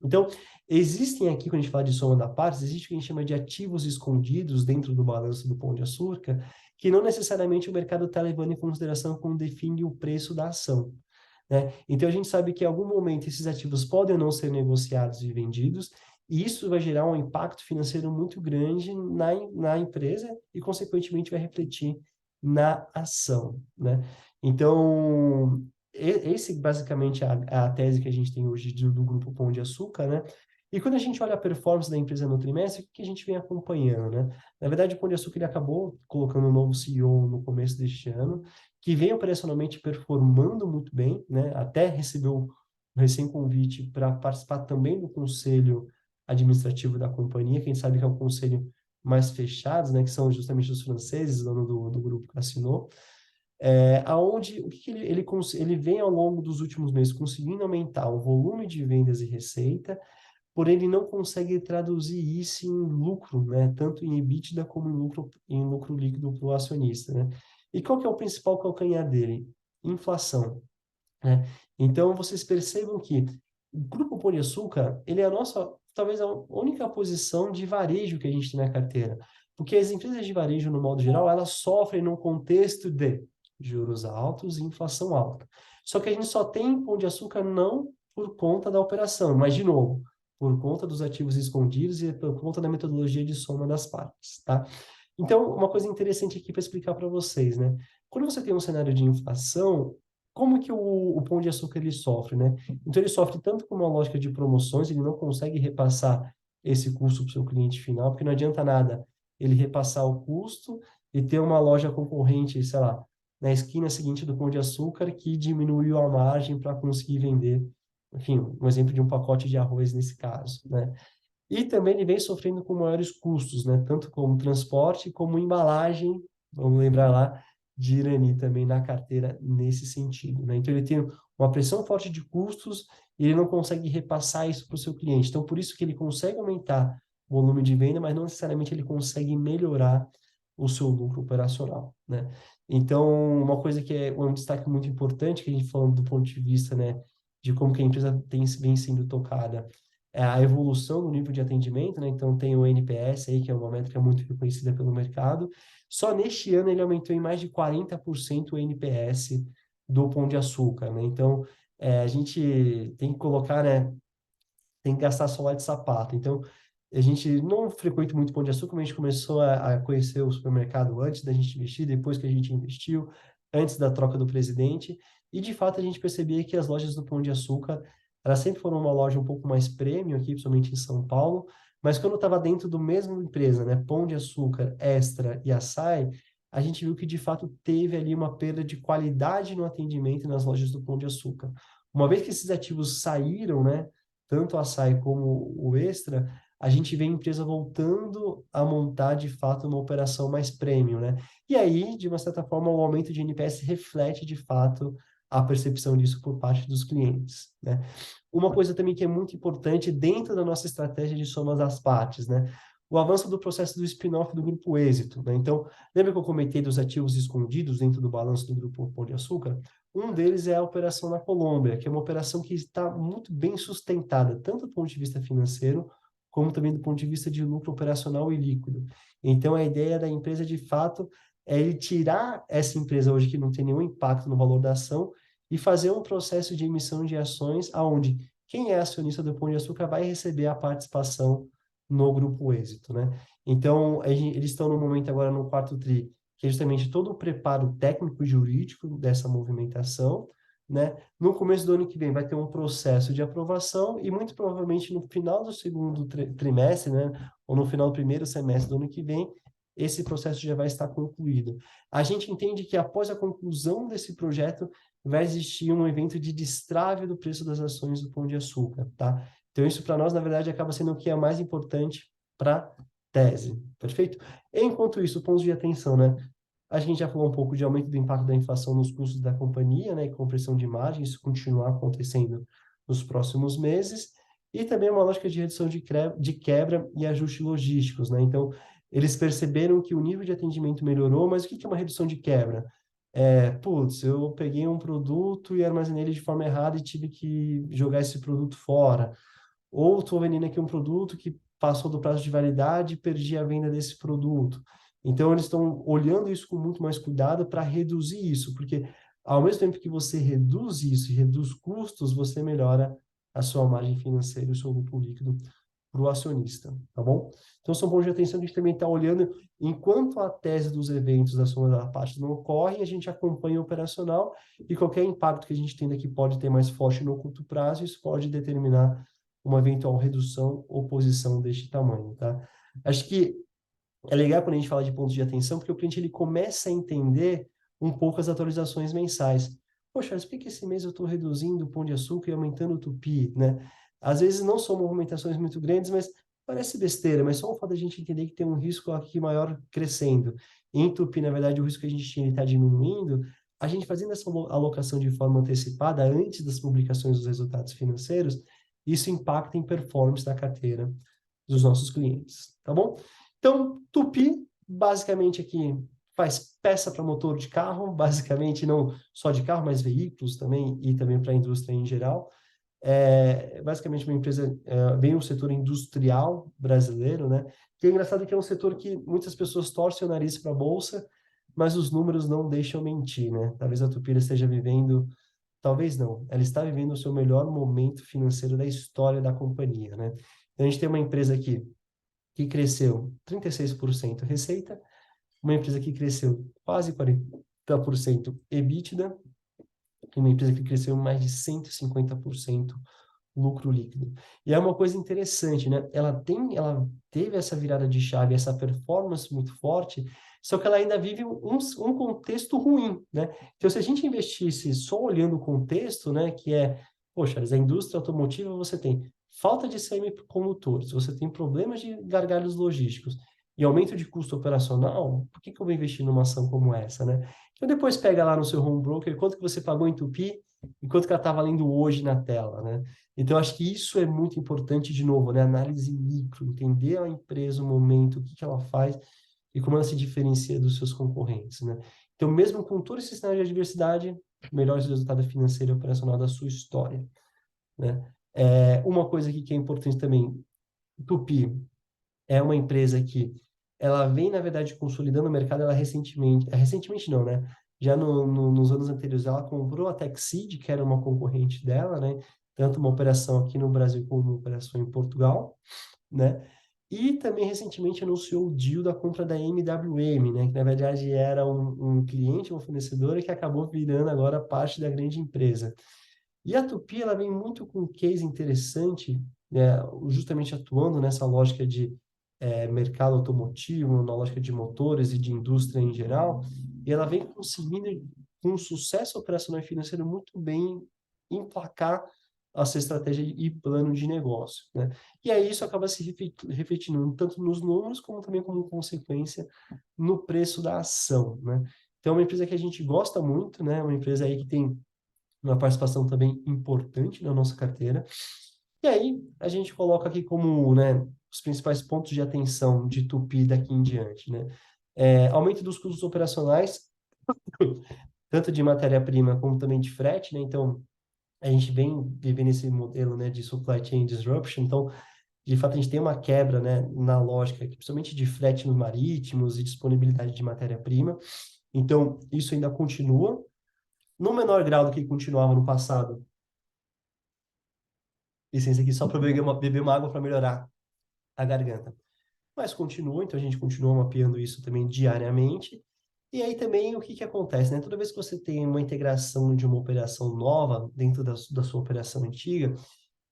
Então, existem aqui, quando a gente fala de soma da partes, existe o que a gente chama de ativos escondidos dentro do balanço do Pão de Açúcar, que não necessariamente o mercado está levando em consideração quando define o preço da ação, né? Então, a gente sabe que em algum momento esses ativos podem não ser negociados e vendidos, e isso vai gerar um impacto financeiro muito grande na empresa e, consequentemente, vai refletir na ação, né? Então, esse basicamente é a tese que a gente tem hoje do Grupo Pão de Açúcar, né? E quando a gente olha a performance da empresa no trimestre, o que a gente vem acompanhando, né? Na verdade, o Pão de Açúcar ele acabou colocando um novo CEO no começo deste ano, que vem operacionalmente performando muito bem, né? Até recebeu um recém-convite para participar também do conselho administrativo da companhia, quem sabe que é um conselho mais fechado, né? Que são justamente os franceses, dono do grupo que assinou. Aonde o que ele vem ao longo dos últimos meses conseguindo aumentar o volume de vendas e receita, porém ele não consegue traduzir isso em lucro, né? Tanto em EBITDA como em lucro líquido para o acionista, né? E qual que é o principal calcanhar dele? Inflação, né? Então vocês percebam que o Grupo Pão de Açúcar, ele é a nossa, talvez a única posição de varejo que a gente tem na carteira, porque as empresas de varejo, no modo geral, elas sofrem num contexto de juros altos e inflação alta. Só que a gente só tem Pão de Açúcar não por conta da operação, mas, de novo, por conta dos ativos escondidos e por conta da metodologia de soma das partes, tá? Então, uma coisa interessante aqui para explicar para vocês, né? Quando você tem um cenário de inflação, como que o Pão de Açúcar ele sofre, né? Então, ele sofre tanto com uma lógica de promoções, ele não consegue repassar esse custo para o seu cliente final, porque não adianta nada ele repassar o custo e ter uma loja concorrente, sei lá, na esquina seguinte do Pão de Açúcar que diminuiu a margem para conseguir vender, enfim, um exemplo de um pacote de arroz nesse caso, né? E também ele vem sofrendo com maiores custos, né? Tanto como transporte como embalagem, vamos lembrar lá, de Irani também na carteira nesse sentido, né? Então ele tem uma pressão forte de custos e ele não consegue repassar isso para o seu cliente. Então por isso que ele consegue aumentar o volume de venda, mas não necessariamente ele consegue melhorar o seu lucro operacional, né? Então uma coisa que é um destaque muito importante que a gente falando do ponto de vista, né, de como que a empresa vem sendo tocada a evolução no nível de atendimento, né? Então tem o NPS aí, que é uma métrica muito reconhecida pelo mercado. Só neste ano ele aumentou em mais de 40% o NPS do Pão de Açúcar, né? Então a gente tem que colocar, né? Tem que gastar sola de sapato. Então a gente não frequenta muito Pão de Açúcar, mas a gente começou a conhecer o supermercado antes da gente investir, depois que a gente investiu, antes da troca do presidente. E de fato a gente percebia que as lojas do Pão de Açúcar elas sempre foram uma loja um pouco mais premium aqui, principalmente em São Paulo, mas quando estava dentro do mesmo empresa, né, Pão de Açúcar, Extra e Açaí, a gente viu que de fato teve ali uma perda de qualidade no atendimento nas lojas do Pão de Açúcar. Uma vez que esses ativos saíram, né, tanto o Açaí como o Extra, a gente vê a empresa voltando a montar de fato uma operação mais premium, né? E aí, de uma certa forma, o aumento de NPS reflete de fato a percepção disso por parte dos clientes, né? Uma coisa também que é muito importante dentro da nossa estratégia de soma das partes, né? O avanço do processo do spin-off do Grupo Êxito, né? Então, lembra que eu comentei dos ativos escondidos dentro do balanço do Grupo Pão de Açúcar? Um deles é a operação na Colômbia, que é uma operação que está muito bem sustentada, tanto do ponto de vista financeiro, como também do ponto de vista de lucro operacional e líquido. Então, a ideia da empresa, de fato, é ele tirar essa empresa hoje que não tem nenhum impacto no valor da ação e fazer um processo de emissão de ações aonde quem é acionista do Pão de Açúcar vai receber a participação no Grupo Êxito, né? Então, eles estão no momento agora no quarto tri, que é justamente todo o preparo técnico e jurídico dessa movimentação, né? No começo do ano que vem vai ter um processo de aprovação e muito provavelmente no final do segundo trimestre, né? Ou no final do primeiro semestre do ano que vem, esse processo já vai estar concluído. A gente entende que após a conclusão desse projeto, vai existir um evento de destrave do preço das ações do Pão de Açúcar, tá? Então, isso para nós, na verdade, acaba sendo o que é mais importante para tese, perfeito? Enquanto isso, pontos de atenção, né? A gente já falou um pouco de aumento do impacto da inflação nos custos da companhia, né? E compressão de margem, isso continuar acontecendo nos próximos meses. E também uma lógica de redução de quebra e ajuste logísticos, né? Então, eles perceberam que o nível de atendimento melhorou, mas o que é uma redução de quebra? Putz, eu peguei um produto e armazenei ele de forma errada e tive que jogar esse produto fora. Ou estou vendendo aqui um produto que passou do prazo de validade e perdi a venda desse produto. Então, eles estão olhando isso com muito mais cuidado para reduzir isso, porque ao mesmo tempo que você reduz isso e reduz custos, você melhora a sua margem financeira e o seu lucro líquido para o acionista, tá bom? Então, são pontos de atenção que a gente também está olhando. Enquanto a tese dos eventos da soma da parte não ocorre, a gente acompanha o operacional e qualquer impacto que a gente tem que pode ter mais forte no curto prazo, isso pode determinar uma eventual redução ou posição deste tamanho, tá? Acho que é legal quando a gente fala de pontos de atenção, porque o cliente ele começa a entender um pouco as atualizações mensais. Poxa, mas por que esse mês eu estou reduzindo o pão de açúcar e aumentando o tupi, né? Às vezes não são movimentações muito grandes, mas parece besteira, mas só o fato da gente entender que tem um risco aqui maior crescendo. Em tupi, na verdade, o risco que a gente tinha está diminuindo. A gente fazendo essa alocação de forma antecipada, antes das publicações dos resultados financeiros, isso impacta em performance da carteira dos nossos clientes, tá bom? Então, Tupi, basicamente aqui, faz peça para motor de carro, basicamente não só de carro, mas veículos também, e também para a indústria em geral. Basicamente uma empresa, bem o setor industrial brasileiro, né? Que é engraçado que é um setor que muitas pessoas torcem o nariz para a bolsa, mas os números não deixam mentir, né? Talvez a Tupira esteja vivendo, talvez não, ela está vivendo o seu melhor momento financeiro da história da companhia, né? Então, a gente tem uma empresa aqui que cresceu 36% receita, uma empresa que cresceu quase 40% EBITDA, e uma empresa que cresceu mais de 150% lucro líquido. E é uma coisa interessante, né? Ela teve essa virada de chave, essa performance muito forte, só que ela ainda vive um contexto ruim, né? Então, se a gente investisse só olhando o contexto, né, que é, poxa, a indústria automotiva, você tem falta de semicondutores, você tem problemas de gargalos logísticos e aumento de custo operacional, por que que eu vou investir numa ação como essa, né? Então, depois pega lá no seu home broker quanto que você pagou em Tupi e quanto que ela está valendo hoje na tela, né? Então, acho que isso é muito importante, de novo, né? Análise micro, entender a empresa, o momento, o que que ela faz e como ela se diferencia dos seus concorrentes, né? Então, mesmo com todo esse cenário de adversidade, melhores resultados financeiros e operacional da sua história, né? Uma coisa aqui que é importante também, Tupi é uma empresa que ela vem, na verdade, consolidando o mercado, ela recentemente não, né? Já nos anos anteriores, ela comprou a Texid, que era uma concorrente dela, né? Tanto uma operação aqui no Brasil como uma operação em Portugal, né? E também recentemente anunciou o deal da compra da MWM, né? Que na verdade era um cliente, uma fornecedora que acabou virando agora parte da grande empresa. E a Tupi, ela vem muito com um case interessante, né, justamente atuando nessa lógica de mercado automotivo, na lógica de motores e de indústria em geral, e ela vem conseguindo, com um sucesso operacional e financeiro muito bem, emplacar a sua estratégia e plano de negócio, né? E aí isso acaba se refletindo tanto nos números, como também como consequência no preço da ação, né? Então, é uma empresa que a gente gosta muito, né? Uma empresa aí que tem uma participação também importante na nossa carteira. E aí, a gente coloca aqui como, né, os principais pontos de atenção de Tupi daqui em diante, né? Aumento dos custos operacionais, tanto de matéria-prima como também de frete, né? Então, a gente vem vivendo esse modelo, né, de supply chain disruption. Então, de fato, a gente tem uma quebra, né, na lógica, principalmente de frete nos marítimos e disponibilidade de matéria-prima. Então, isso ainda continua, no menor grau do que continuava no passado. Licença aqui só para beber uma água para melhorar a garganta. Mas continua, então a gente continua mapeando isso também diariamente. E aí também o que que acontece, né? Toda vez que você tem uma integração de uma operação nova dentro da sua operação antiga,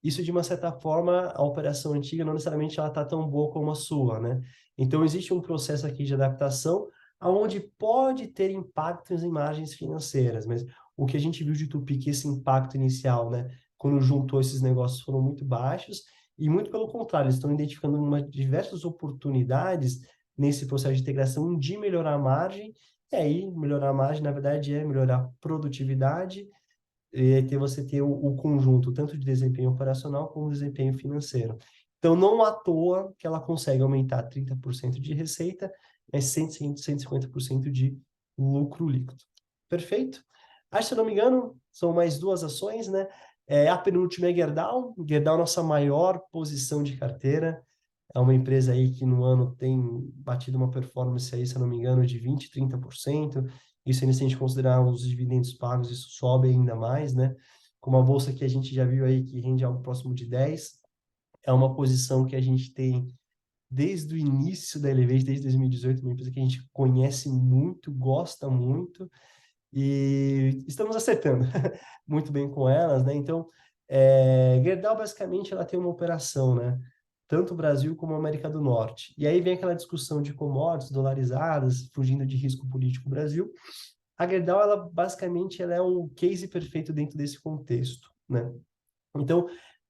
isso de uma certa forma, a operação antiga não necessariamente ela está tão boa como a sua, né? Então existe um processo aqui de adaptação aonde pode ter impactos em margens financeiras, mas o que a gente viu de Tupi que esse impacto inicial, né, quando juntou esses negócios foram muito baixos e muito pelo contrário, eles estão identificando diversas oportunidades nesse processo de integração de melhorar a margem, e aí melhorar a margem, na verdade, é melhorar a produtividade e aí você ter o conjunto tanto de desempenho operacional como desempenho financeiro. Então, não à toa que ela consegue aumentar 30% de receita, mas 150% de lucro líquido. Perfeito? Acho que, se eu não me engano, são mais duas ações, né? A penúltima é Gerdau. Gerdau é a nossa maior posição de carteira. É uma empresa aí que no ano tem batido uma performance aí, se eu não me engano, de 20, 30%. Isso ainda se a gente considerar os dividendos pagos, isso sobe ainda mais, né? Com uma bolsa que a gente já viu aí que rende algo próximo de 10. É uma posição que a gente tem desde o início da Elevate, desde 2018, uma empresa que a gente conhece muito, gosta muito e estamos acertando muito bem com elas, né? Então, Gerdau, basicamente, ela tem uma operação, né? Tanto o Brasil como a América do Norte. E aí vem aquela discussão de commodities dolarizadas, fugindo de risco político Brasil. A Gerdau, ela basicamente ela é um case perfeito dentro desse contexto, né? Então,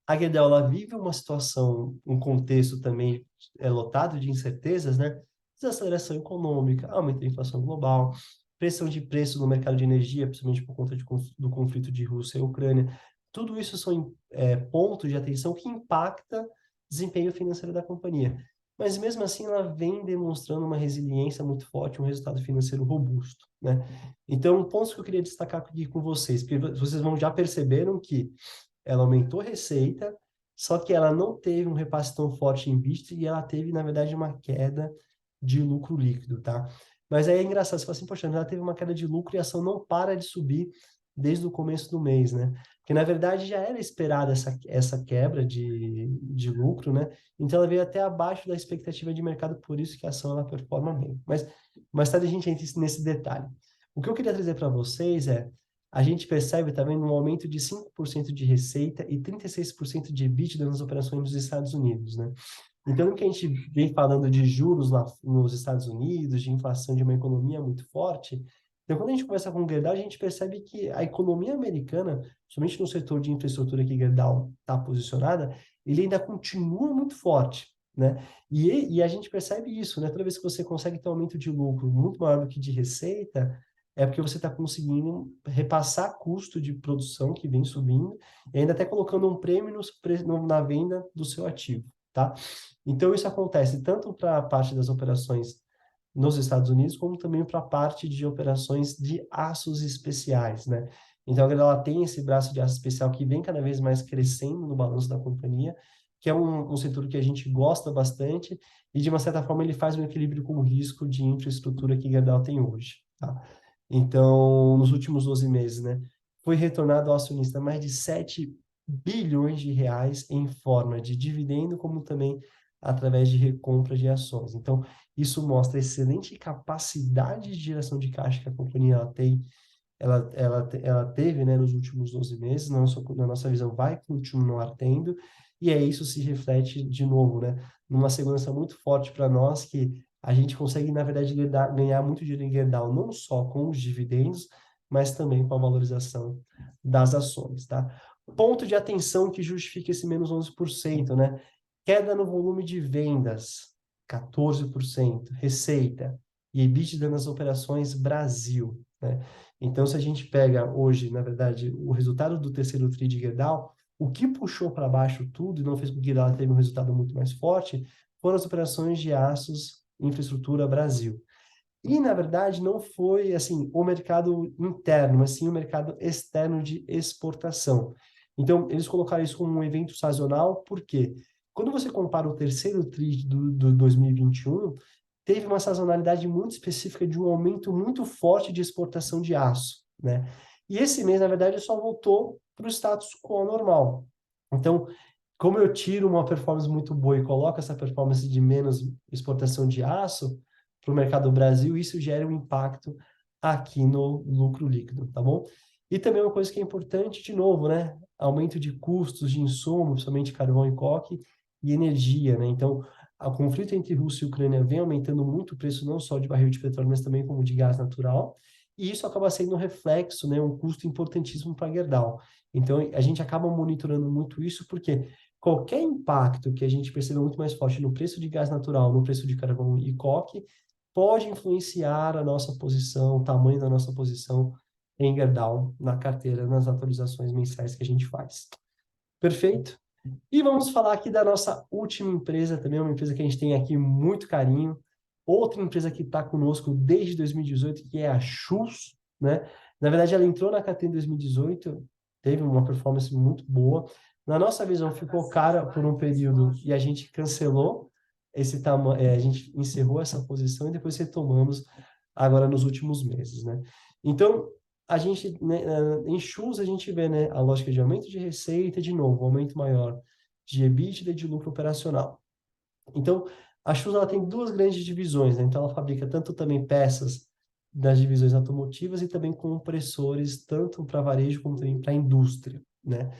a Gerdau, ela vive uma situação, um contexto também lotado de incertezas, né? Desaceleração econômica, aumento da inflação global, pressão de preço no mercado de energia, principalmente por conta do conflito de Rússia e Ucrânia. Tudo isso são pontos de atenção que impactam o desempenho financeiro da companhia. Mas mesmo assim, ela vem demonstrando uma resiliência muito forte, um resultado financeiro robusto, né? Então, pontos que eu queria destacar aqui com vocês, porque vocês vão já perceberam que ela aumentou a receita, só que ela não teve um repasse tão forte em vista e ela teve, na verdade, uma queda de lucro líquido, tá? Mas aí é engraçado, você fala assim, poxa, ela teve uma queda de lucro e a ação não para de subir desde o começo do mês, né? Porque, na verdade, já era esperada essa quebra de lucro, né? Então, ela veio até abaixo da expectativa de mercado, por isso que a ação ela performa bem. Mas mais tarde a gente entra nesse detalhe. O que eu queria trazer para vocês a gente percebe também um aumento de 5% de receita e 36% de EBITDA nas operações dos Estados Unidos, né? Então, o que a gente vem falando de juros lá nos Estados Unidos, de inflação de uma economia muito forte, então, quando a gente conversa com o Gerdau, a gente percebe que a economia americana, somente no setor de infraestrutura que Gerdau está posicionada, ele ainda continua muito forte, né? E a gente percebe isso, né? Toda vez que você consegue ter um aumento de lucro muito maior do que de receita, é porque você está conseguindo repassar custo de produção que vem subindo e ainda até colocando um prêmio na venda do seu ativo, tá? Então, isso acontece tanto para a parte das operações nos Estados Unidos, como também para a parte de operações de aços especiais, né? Então, ela tem esse braço de aço especial que vem cada vez mais crescendo no balanço da companhia, que é um setor que a gente gosta bastante e, de uma certa forma, ele faz um equilíbrio com o risco de infraestrutura que Gerdau tem hoje, tá? Então, nos últimos 12 meses, né, foi retornado ao acionista mais de 7 bilhões de reais em forma de dividendo, como também através de recompra de ações. Então, isso mostra a excelente capacidade de geração de caixa que a companhia ela tem, ela teve, né, nos últimos 12 meses, na nossa visão vai continuar tendo, e aí isso se reflete de novo, né, numa segurança muito forte para nós que a gente consegue, na verdade, ganhar muito dinheiro em Gerdau, não só com os dividendos, mas também com a valorização das ações, tá? Ponto de atenção que justifica esse menos 11%, né? Queda no volume de vendas, 14%, receita e EBITDA nas operações Brasil, né? Então, se a gente pega hoje, na verdade, o resultado do terceiro TRI de Gerdau, o que puxou para baixo tudo e não fez com que Gerdau tenha um resultado muito mais forte foram as operações de aços infraestrutura Brasil. E, na verdade, não foi assim o mercado interno, mas sim o mercado externo de exportação. Então, eles colocaram isso como um evento sazonal, por quê? Quando você compara o terceiro TRI do 2021, teve uma sazonalidade muito específica de um aumento muito forte de exportação de aço, né? E esse mês, na verdade, só voltou para o status quo normal. Então, como eu tiro uma performance muito boa e coloco essa performance de menos exportação de aço para o mercado do Brasil, isso gera um impacto aqui no lucro líquido, tá bom? E também uma coisa que é importante, de novo, né? Aumento de custos de insumos, principalmente carvão e coque, e energia, né? Então, o conflito entre Rússia e Ucrânia vem aumentando muito o preço não só de barril de petróleo, mas também como de gás natural, e isso acaba sendo um reflexo, né? Um custo importantíssimo para a Gerdau. Então, a gente acaba monitorando muito isso, porque qualquer impacto que a gente perceba muito mais forte no preço de gás natural, no preço de carvão e coque, pode influenciar a nossa posição, o tamanho da nossa posição em Gerdau na carteira, nas atualizações mensais que a gente faz. Perfeito? E vamos falar aqui da nossa última empresa, também uma empresa que a gente tem aqui muito carinho. Outra empresa que está conosco desde 2018, que é a Schulz, né? Na verdade, ela entrou na carteira em 2018, teve uma performance muito boa. Na nossa visão, ficou cara por um período e a gente cancelou esse tamanho, a gente encerrou essa posição e depois retomamos agora nos últimos meses, né? Então, a gente, né, em Schulz, a gente vê, né, a lógica de aumento de receita, de novo, aumento maior de EBITDA e de lucro operacional. Então, a Schulz ela tem duas grandes divisões, né? Então, ela fabrica tanto também peças das divisões automotivas e também compressores, tanto para varejo como também para indústria, né?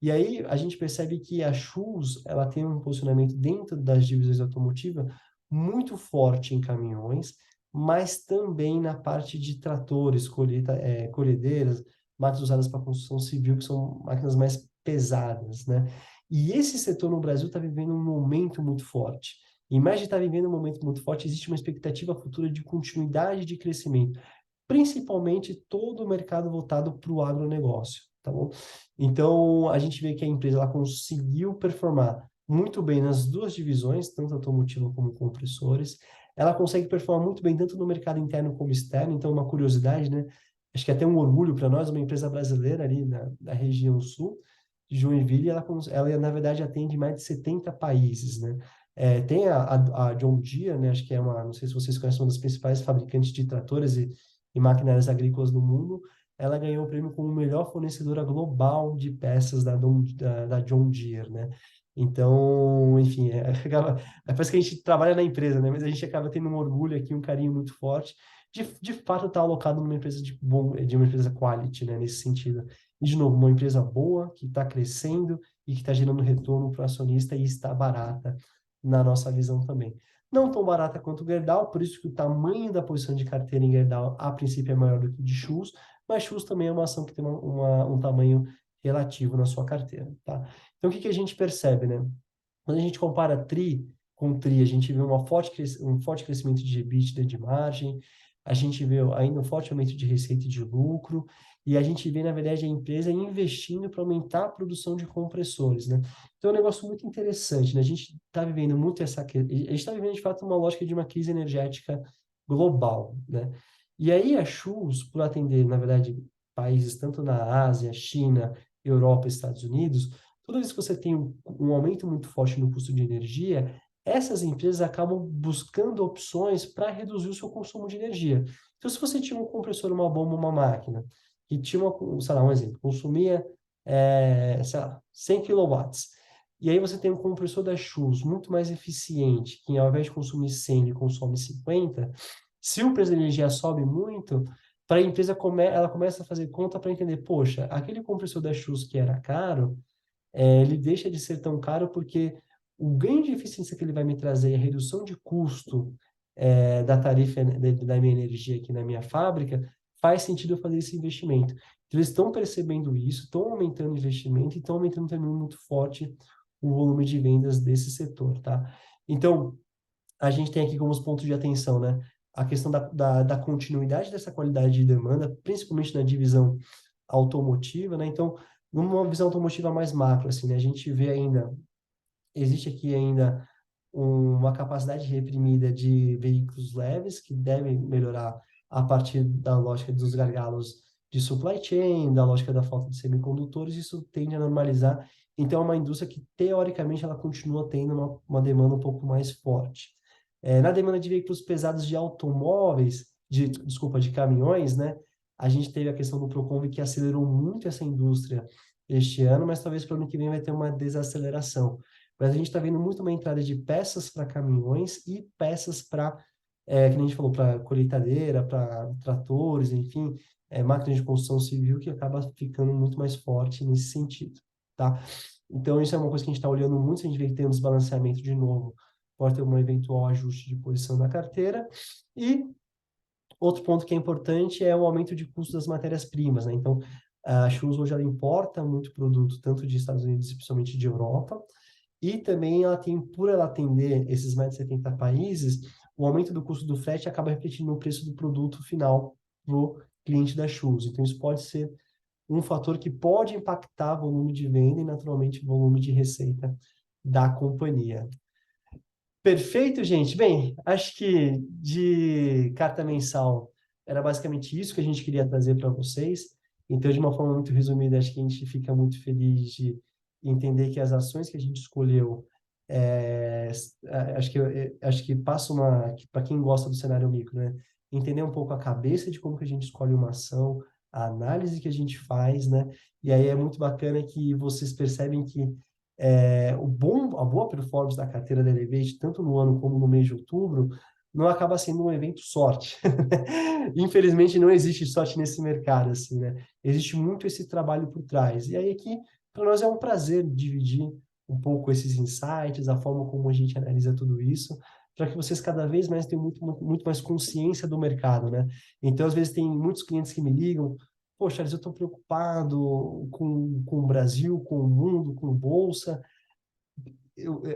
E aí a gente percebe que a Schulz ela tem um posicionamento dentro das divisões automotivas muito forte em caminhões, mas também na parte de tratores, colhedeiras, máquinas usadas para construção civil, que são máquinas mais pesadas, né? E esse setor no Brasil está vivendo um momento muito forte. E mais de estar vivendo um momento muito forte, existe uma expectativa futura de continuidade de crescimento, principalmente todo o mercado voltado para o agronegócio, tá bom? Então, a gente vê que a empresa ela conseguiu performar muito bem nas duas divisões, tanto automotiva como compressores. Ela consegue performar muito bem tanto no mercado interno como externo. Então, uma curiosidade, né? Acho que é até um orgulho para nós, uma empresa brasileira ali da região sul, de Joinville, ela, na verdade, atende mais de 70 países, né? Tem a John Deere, né? Acho que é não sei se vocês conhecem, uma das principais fabricantes de tratores e maquinárias agrícolas do mundo. Ela ganhou o prêmio como melhor fornecedora global de peças da John Deere, né? Então, enfim, parece que a gente trabalha na empresa, né? Mas a gente acaba tendo um orgulho aqui, um carinho muito forte de fato está alocado numa empresa de uma empresa quality, né, nesse sentido. E, de novo, uma empresa boa, que está crescendo e que está gerando retorno para o acionista e está barata na nossa visão também. Não tão barata quanto o Gerdau, por isso que o tamanho da posição de carteira em Gerdau, a princípio, é maior do que o de Schultz, mas Schultz também é uma ação que tem um tamanho relativo na sua carteira, tá? Então, o que que a gente percebe, né? Quando a gente compara TRI com TRI, a gente vê um forte crescimento de EBITDA, de margem, a gente vê ainda um forte aumento de receita e de lucro, e a gente vê, na verdade, a empresa investindo para aumentar a produção de compressores, né? Então, é um negócio muito interessante, né? A gente está vivendo muito a gente está vivendo, de fato, uma lógica de uma crise energética global, né? E aí a Schultz, por atender, na verdade, países tanto na Ásia, China, Europa, Estados Unidos, toda vez que você tem um aumento muito forte no custo de energia, essas empresas acabam buscando opções para reduzir o seu consumo de energia. Então, se você tinha um compressor, uma bomba, uma máquina, que tinha sei lá, um exemplo, consumia, sei lá, 100 quilowatts, e aí você tem um compressor da Schultz muito mais eficiente, que ao invés de consumir 100, ele consome 50, se o preço da energia sobe muito, para a empresa ela começa a fazer conta para entender, poxa, aquele compressor da Schultz que era caro, ele deixa de ser tão caro porque o ganho de eficiência que ele vai me trazer, a redução de custo da tarifa da minha energia aqui na minha fábrica, faz sentido eu fazer esse investimento. Então, eles estão percebendo isso, estão aumentando o investimento e estão aumentando também muito forte o volume de vendas desse setor, tá? Então, a gente tem aqui como os pontos de atenção, né? A questão da continuidade dessa qualidade de demanda, principalmente na divisão automotiva, né? Então, numa visão automotiva mais macro, assim, né? A gente vê ainda, existe aqui ainda uma capacidade reprimida de veículos leves que devem melhorar a partir da lógica dos gargalos de supply chain, da lógica da falta de semicondutores, isso tende a normalizar. Então, é uma indústria que, teoricamente, ela continua tendo uma demanda um pouco mais forte. Na demanda de veículos pesados de automóveis, desculpa, de caminhões, né? A gente teve a questão do Procon que acelerou muito essa indústria este ano, mas talvez para o ano que vem vai ter uma desaceleração. Mas a gente está vendo muito uma entrada de peças para caminhões e peças para, que nem a gente falou, para colheitadeira, para tratores, enfim, máquinas de construção civil, que acaba ficando muito mais forte nesse sentido, tá? Então, isso é uma coisa que a gente está olhando muito, se a gente vê que tem um desbalanceamento de novo, pode ter um eventual ajuste de posição na carteira. E outro ponto que é importante é o aumento de custo das matérias-primas, né? Então, a Schultz hoje ela importa muito produto, tanto de Estados Unidos e principalmente de Europa, e também ela tem, por ela atender esses mais de 70 países, o aumento do custo do frete acaba refletindo no preço do produto final para o cliente da Schultz. Então, isso pode ser um fator que pode impactar volume de venda e, naturalmente, volume de receita da companhia. Perfeito, gente. Bem, acho que de carta mensal era basicamente isso que a gente queria trazer para vocês. Então, de uma forma muito resumida, acho que a gente fica muito feliz de entender que as ações que a gente escolheu, é, acho que passa para quem gosta do cenário micro, né? Entender um pouco a cabeça de como que a gente escolhe uma ação, a análise que a gente faz, né? E aí é muito bacana que vocês percebem que a boa performance da carteira da Elevate, tanto no ano como no mês de outubro, não acaba sendo um evento sorte. Infelizmente, não existe sorte nesse mercado, assim, né? Existe muito esse trabalho por trás. E aí aqui, para nós é um prazer dividir um pouco esses insights, a forma como a gente analisa tudo isso, para que vocês cada vez mais tenham muito mais consciência do mercado, né? Então, às vezes, tem muitos clientes que me ligam, poxa, Charles, eu estou preocupado com o Brasil, com o mundo, com bolsa.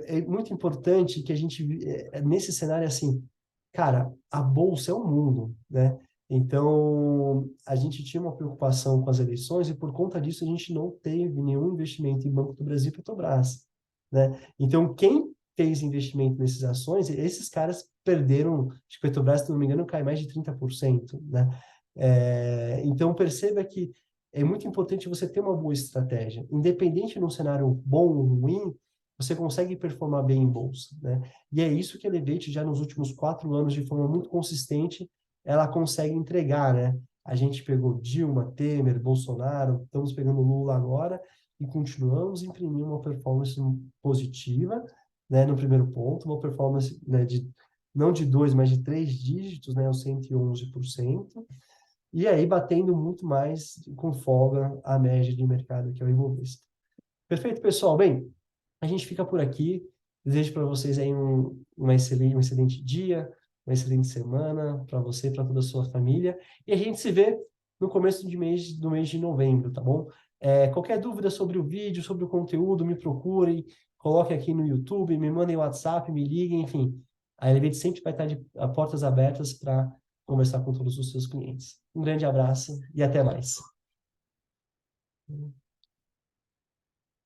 É muito importante que a gente, nesse cenário, assim, cara, a bolsa é o mundo, né? Então, a gente tinha uma preocupação com as eleições e, por conta disso, a gente não teve nenhum investimento em Banco do Brasil e Petrobras, né? Então, quem fez investimento nessas ações, esses caras perderam, acho que Petrobras, se não me engano, cai mais de 30%, né? Então, perceba que é muito importante você ter uma boa estratégia. Independente de um cenário bom ou ruim, você consegue performar bem em bolsa, né? E é isso que a Elevate, já nos últimos 4 anos, de forma muito consistente, ela consegue entregar, né? A gente pegou Dilma, Temer, Bolsonaro, estamos pegando Lula agora e continuamos imprimindo uma performance positiva, né? No primeiro ponto, uma performance, né, não de dois, mas de três dígitos, né, os 111%, e aí batendo muito mais com folga a média de mercado que é o Ibovespa. Perfeito, pessoal? Bem, a gente fica por aqui. Desejo para vocês aí um excelente dia, uma excelente semana para você e para toda a sua família. E a gente se vê no começo do mês de novembro, tá bom? Qualquer dúvida sobre o vídeo, sobre o conteúdo, me procurem, coloquem aqui no YouTube, me mandem WhatsApp, me liguem, enfim. A Elevate sempre vai estar de portas abertas para conversar com todos os seus clientes. Um grande abraço e até mais.